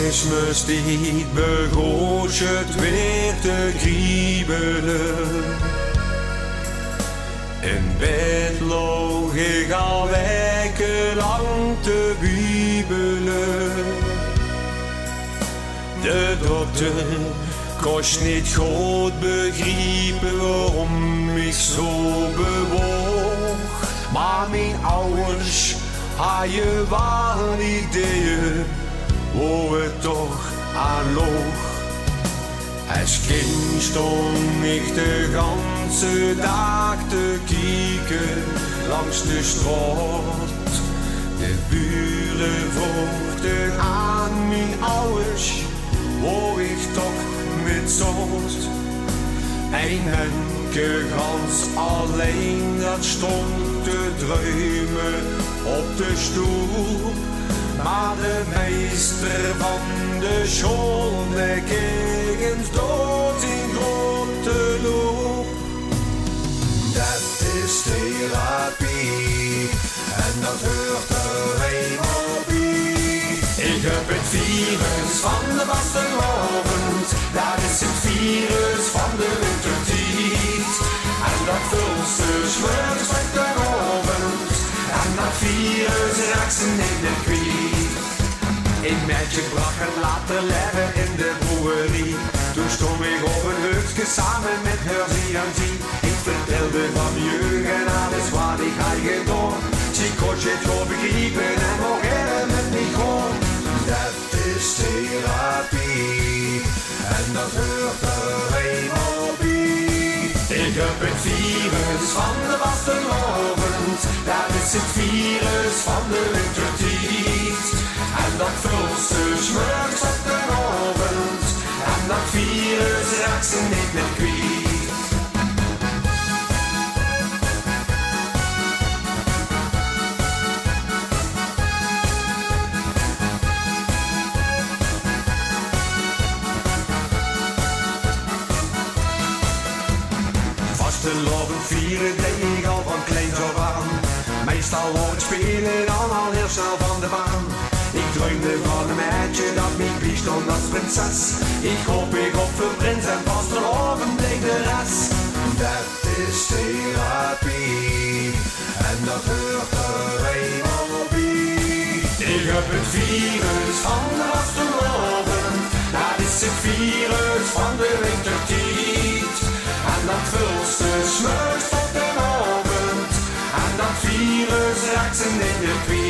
Kerstmistijd begon het weer te kriebelen. In bed lag ik al weken lang te wiebelen. De dokter kost niet goed begrijpen waarom ik zo bewoog. Maar mijn ouders hadden wel ideeën hoe het toch aan loog. Als kind stond ik de ganse dag te kijken langs de straat. De buren vroegen aan mijn ouders waar ik toch met zat. Een Henke gans alleen dat stond te druimen op de stoel. Maar de meester van de school keek eens dood in grote loop. Dat is therapie en dat hoort er eenmaal bij. Ik heb het virus van de vastelovend, dat is het virus van de wintertijd. En dat vulse smurks met de ovend, en dat virus raakt ze in de kwiet. Een meisje bracht het later leggen in de boerie. Toen stond ik op een hutje samen met haar zie. Ik vertelde van jeugd en alles wat ik had gedaan. Ze kon het goed begrijpen en nog even met me gewoon. Dat is therapie en dat hoort er eenmaal bij. Ik heb het virus van de vastelovend, dat is het virus van de wintertijd. En dat vulse smurks op de ovend, en dat virus raakt ze niet meer kwijt. Vastelovend vieren deed ik al van kleins af aan. Meestal wordt spelen dan al heel snel van de baan. Ik droomde van een meisje dat mij bijstond als prinses. Ik hoop ik op voor prins en vastelovend deed de rest. Dat is therapie en dat hoort er eenmaal bij. Ik heb het virus van de vastelovend, dat is het virus van de wintertijd. En dat vulse smurkt op de ovend, en dat virus raakt ze in de kwiet.